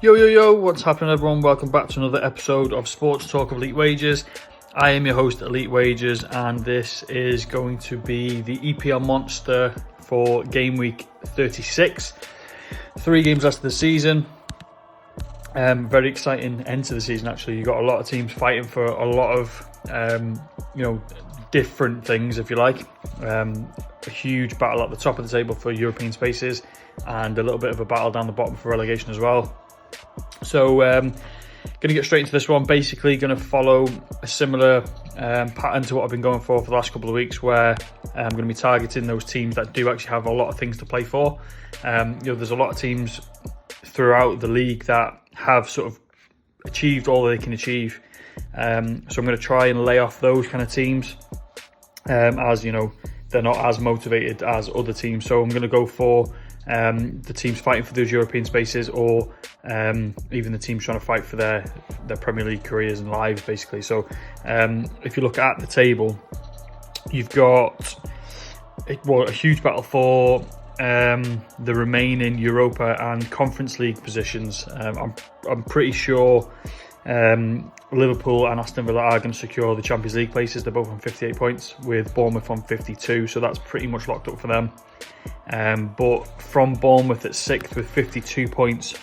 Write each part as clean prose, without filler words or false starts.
Yo, what's happening everyone? Welcome back to another episode of Sports Talk of Elite Wages. I am your host, Elite Wages, and this is going to be the EPL Monster for Gameweek 36. 3 games left of the season. Very exciting end to the season actually. You've got a lot of teams fighting for a lot of different things, if you like. A huge battle at the top of the table for European spaces and a little bit of a battle down the bottom for relegation as well. So going to get straight into this one. Basically going to follow a similar pattern to what I've been going for the last couple of weeks, where I'm going to be targeting those teams that do actually have a lot of things to play for. There's a lot of teams throughout the league that have sort of achieved all they can achieve. So I'm going to try and lay off those kind of teams, as you know, they're not as motivated as other teams. So I'm going to go for the teams fighting for those European spaces, or even the teams trying to fight for their Premier League careers and lives, basically. So if you look at the table, you've got a huge battle for the remaining Europa and Conference League positions. I'm pretty sure Liverpool and Aston Villa are going to secure the Champions League places. They're both on 58 points, with Bournemouth on 52, so that's pretty much locked up for them. But from Bournemouth at 6th with 52 points,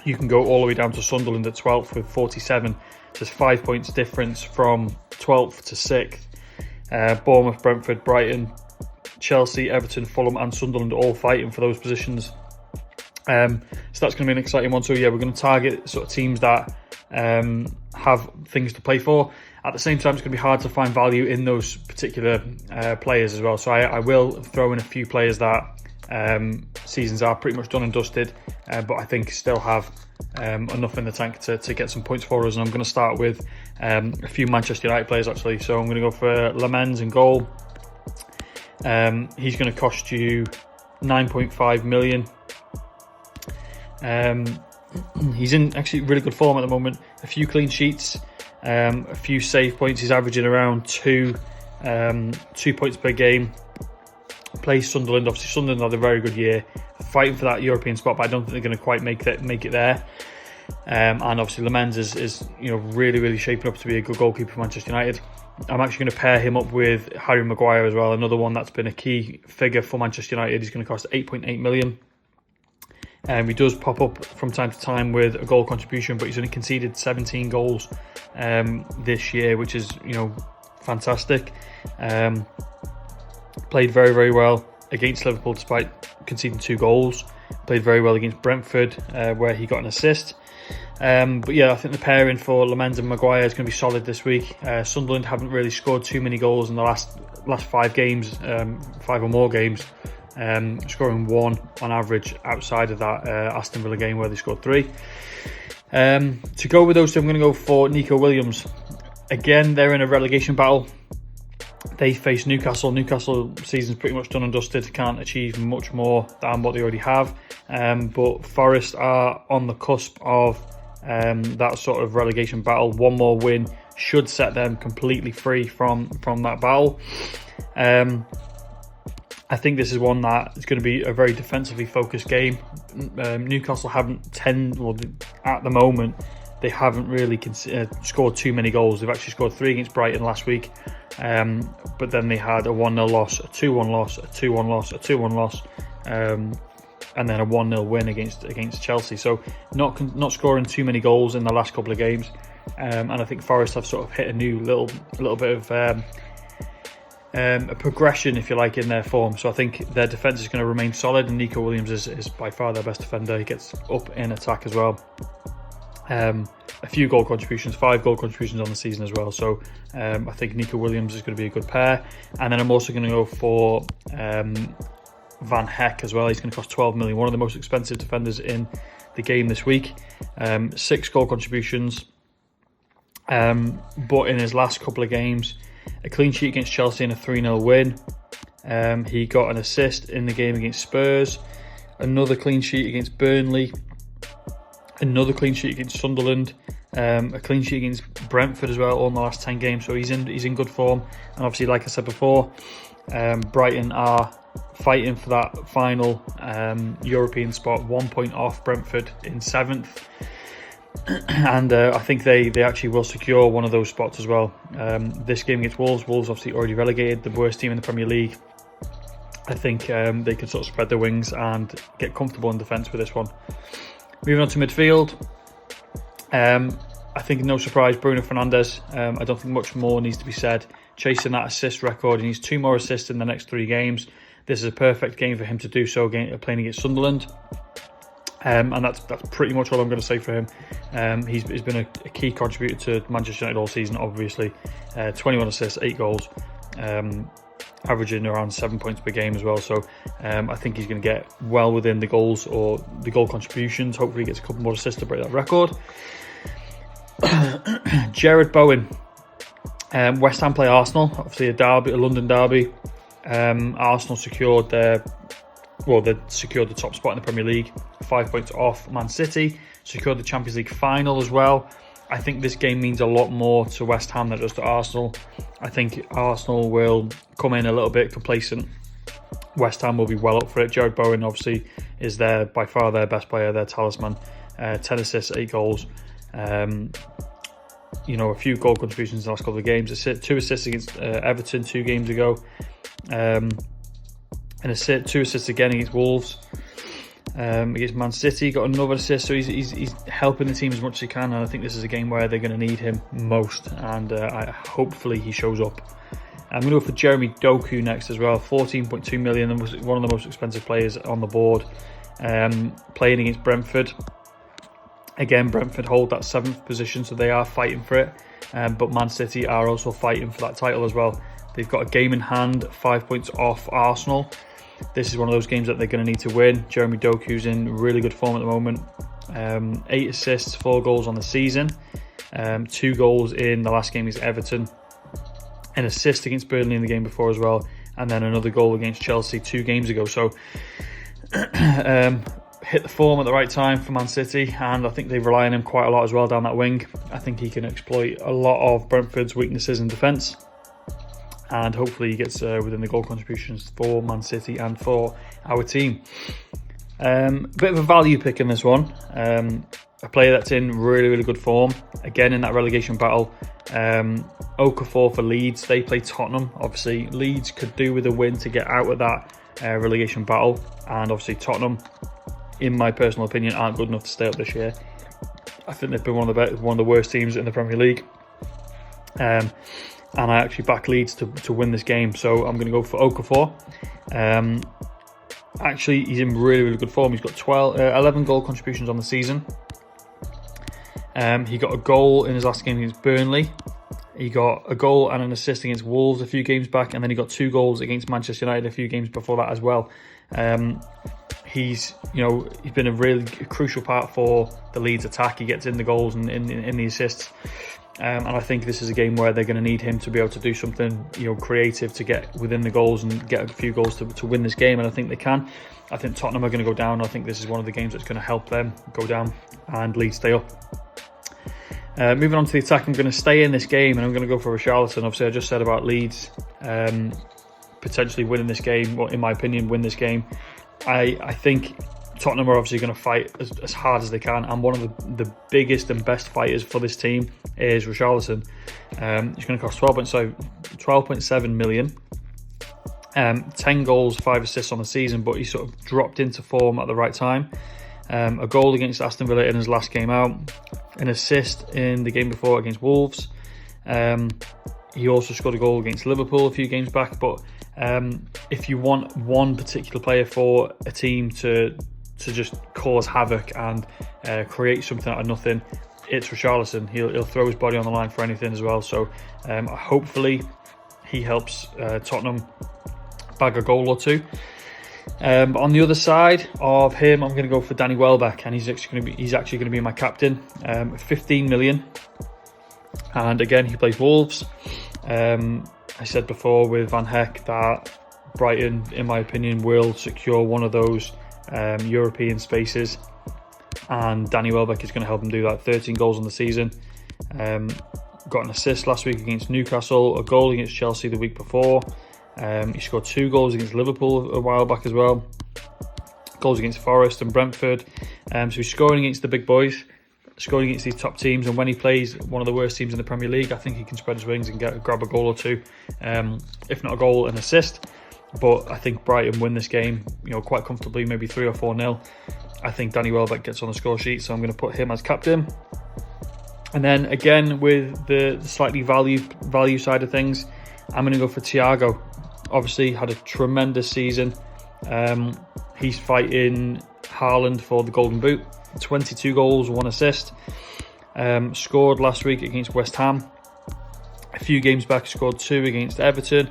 you can go all the way down to Sunderland at 12th with 47. There's 5 points difference from 12th to 6th. Bournemouth, Brentford, Brighton, Chelsea, Everton, Fulham and Sunderland all fighting for those positions. So that's going to be an exciting one. So yeah, we're going to target sort of teams that have things to play for. At the same time, it's going to be hard to find value in those particular players as well. So I will throw in a few players that seasons are pretty much done and dusted, but I think still have enough in the tank to get some points for us. And I'm going to start with a few Manchester United players actually. So I'm going to go for Lamens in goal. He's going to cost you 9.5 million. He's in actually really good form at the moment. A few clean sheets, a few save points. He's averaging around 2 points per game. Plays Sunderland. Obviously Sunderland had a very good year, fighting for that European spot, but I don't think they're going to quite make it there. And obviously Lamens is really shaping up to be a good goalkeeper for Manchester United. I'm actually going to pair him up with Harry Maguire as well, another one that's been a key figure for Manchester United. He's going to cost 8.8 million. He does pop up from time to time with a goal contribution, but he's only conceded 17 goals this year, which is fantastic. Played very well against Liverpool despite conceding 2 goals. Played very well against Brentford, where he got an assist. But yeah, I think the pairing for Lamens and Maguire is going to be solid this week. Sunderland haven't really scored too many goals in the last 5 games, 5 or more games. Scoring 1 on average outside of that Aston Villa game where they scored 3. To go with those two, I'm going to go for Nico Williams. Again, they're in a relegation battle. They face Newcastle. Newcastle season's pretty much done and dusted. Can't achieve much more than what they already have. But Forest are on the cusp of that sort of relegation battle. 1 more win should set them completely free from that battle. I think this is one that is going to be a very defensively focused game. Newcastle at the moment, they haven't really scored too many goals. They've actually scored 3 against Brighton last week, but then they had a 1-0 loss, a 2-1 loss, a 2-1 loss, a 2-1 loss, and then a 1-0 win against Chelsea. So not scoring too many goals in the last couple of games, and I think Forest have sort of hit a new little bit of a progression, if you like, in their form. So I think their defence is going to remain solid, and Nico Williams is by far their best defender. He gets up in attack as well. A few goal contributions, 5 goal contributions on the season as well. So I think Nico Williams is going to be a good pair. And then I'm also going to go for Van Heck as well. He's going to cost 12 million, one of the most expensive defenders in the game this week. 6 goal contributions, but in his last couple of games, a clean sheet against Chelsea and a 3-0 win. He got an assist in the game against Spurs, another clean sheet against Burnley, another clean sheet against Sunderland, a clean sheet against Brentford as well, all in the last 10 games. So he's in good form. And obviously, like I said before, Brighton are fighting for that final European spot, 1 point off Brentford in 7th. And I think they actually will secure one of those spots as well. This game against Wolves obviously already relegated, the worst team in the Premier League. I think they can sort of spread their wings and get comfortable in defence with this one. Moving on to midfield. I think no surprise, Bruno Fernandes. I don't think much more needs to be said. Chasing that assist record, he needs 2 more assists in the next 3 games. This is a perfect game for him to do so, playing against Sunderland. And that's pretty much all I'm going to say for him. He's been a key contributor to Manchester United all season, obviously. 21 assists, 8 goals, averaging around 7 points per game as well. So I think he's going to get well within the goals or the goal contributions. Hopefully he gets a couple more assists to break that record. Jared Bowen. West Ham play Arsenal, obviously a London derby. Arsenal secured they secured the top spot in the Premier League, 5 points off Man City, secured the Champions League final as well. I think this game means a lot more to West Ham than it does to Arsenal. I think Arsenal will come in a little bit complacent. West Ham will be well up for it. Jared Bowen obviously is by far their best player, their talisman. 10 assists, 8 goals. A few goal contributions in the last couple of games. 2 assists against Everton 2 games ago. And 2 assists again against Wolves. Against Man City, got another assist. So he's helping the team as much as he can. And I think this is a game where they're going to need him most. And hopefully he shows up. I'm going to go for Jeremy Doku next as well. 14.2 million, one of the most expensive players on the board. Playing against Brentford. Again, Brentford hold that 7th position, so they are fighting for it. But Man City are also fighting for that title as well. They've got a game in hand, 5 points off Arsenal. This is one of those games that they're going to need to win. Jeremy Doku's in really good form at the moment. 8 assists, 4 goals on the season. 2 goals in the last game against Everton. An assist against Burnley in the game before as well. And then another goal against Chelsea 2 games ago. So hit the form at the right time for Man City, and I think they rely on him quite a lot as well down that wing. I think he can exploit a lot of Brentford's weaknesses in defence, and hopefully he gets within the goal contributions for Man City and for our team. Bit of a value pick in this one. A player that's in really, really good form. Again, in that relegation battle. Okafor for Leeds. They play Tottenham. Obviously, Leeds could do with a win to get out of that relegation battle. And obviously, Tottenham, in my personal opinion, aren't good enough to stay up this year. I think they've been one of the worst teams in the Premier League. And I actually back Leeds to win this game. So I'm going to go for Okafor. Actually, he's in really, really good form. He's got 11 goal contributions on the season. He got a goal in his last game against Burnley. He got a goal and an assist against Wolves a few games back, and then he got 2 goals against Manchester United a few games before that as well. He's been a really crucial part for the Leeds attack. He gets in the goals and in the assists. And I think this is a game where they're going to need him to be able to do something, creative to get within the goals and get a few goals to win this game. And I think they can. I think Tottenham are going to go down. I think this is one of the games that's going to help them go down and Leeds stay up. Moving on to the attack, I'm going to stay in this game and I'm going to go for Richarlison. Obviously, I just said about Leeds potentially winning this game, or in my opinion, win this game. I think Tottenham are obviously going to fight as hard as they can, and one of the biggest and best fighters for this team is Richarlison. He's going to cost 12.7 million. 10 goals, 5 assists on the season, but he sort of dropped into form at the right time. A goal against Aston Villa in his last game out, an assist in the game before against Wolves. He also scored a goal against Liverpool a few games back. But if you want one particular player for a team to just cause havoc and create something out of nothing, it's Richarlison. He'll throw his body on the line for anything as well. So hopefully he helps Tottenham bag a goal or 2. But on the other side of him, I'm going to go for Danny Welbeck, and he's actually going to be my captain. 15 million, and again he plays Wolves. I said before with Van Heck that Brighton, in my opinion, will secure one of those European spaces, and Danny Welbeck is going to help them do that. 13 goals on the season. Got an assist last week against Newcastle, a goal against Chelsea the week before. He scored 2 goals against Liverpool a while back as well. Goals against Forest and Brentford. So he's scoring against the big boys, scoring against these top teams. And when he plays one of the worst teams in the Premier League, I think he can spread his wings and grab a goal or two, if not a goal, an assist. But I think Brighton win this game, quite comfortably, maybe 3 or 4-0. I think Danny Welbeck gets on the score sheet, so I'm going to put him as captain. And then again, with the slightly value side of things, I'm going to go for Thiago. Obviously, had a tremendous season. He's fighting Haaland for the Golden Boot. 22 goals, 1 assist. Scored last week against West Ham. A few games back, scored 2 against Everton.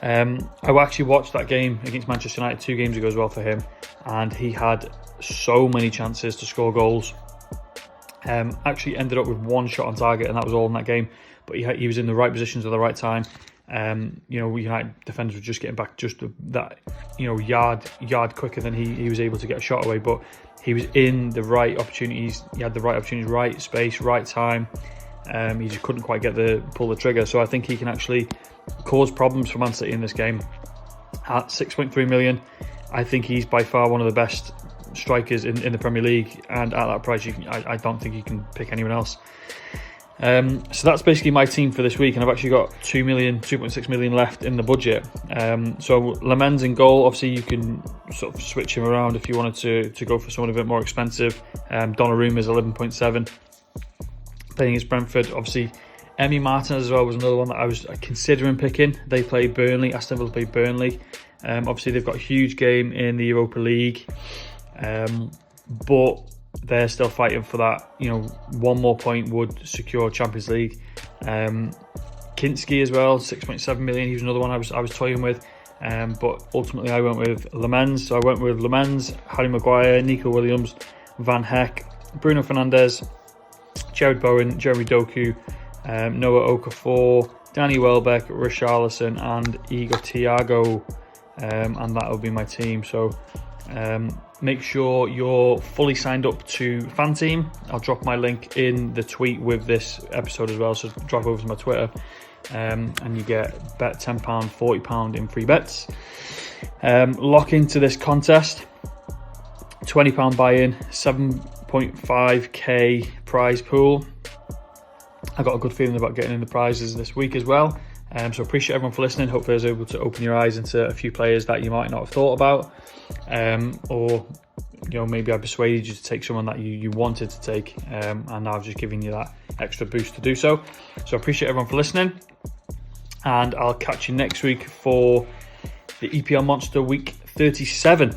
I actually watched that game against Manchester United 2 games ago as well for him, and he had so many chances to score goals. Actually ended up with 1 shot on target, and that was all in that game. But he was in the right positions at the right time. United defenders were just getting back just that yard quicker than he was able to get a shot away. But he was in the right opportunities. He had the right opportunities, right space, right time. He just couldn't quite pull the trigger. So I think he can actually cause problems for Man City in this game. At 6.3 million, I think he's by far one of the best strikers in the Premier League, and at that price, I don't think you can pick anyone else. So that's basically my team for this week, and I've actually got 2.6 million left in the budget. So Lamens in goal. Obviously, you can sort of switch him around if you wanted to go for someone a bit more expensive. Donnarumma is 11.7, playing against Brentford. Obviously, Emi Martinez as well was another one that I was considering picking. They play Burnley. Aston Villa play Burnley. Obviously, they've got a huge game in the Europa League, but they're still fighting for that. 1 more point would secure Champions League. Kinski as well, 6.7 million. He was another one I was toying with, but ultimately I went with Lamens. So I went with Lamens, Harry Maguire, Nico Williams, Van Heck, Bruno Fernandes, Jared Bowen, Jeremy Doku, Noah Okafor, Danny Welbeck, Richarlison, and Igor Thiago, and that will be my team. So make sure you're fully signed up to Fan Team. I'll drop my link in the tweet with this episode as well, so drop over to my Twitter, and you get bet £10, £40 in free bets. Lock into this contest, £20 buy-in, 7.5k prize pool. I got a good feeling about getting in the prizes this week as well. So appreciate everyone for listening. Hopefully I was able to open your eyes into a few players that you might not have thought about, or maybe I persuaded you to take someone that you wanted to take, and now I've just given you that extra boost to do so. So I appreciate everyone for listening, and I'll catch you next week for the EPL Monster Week 37.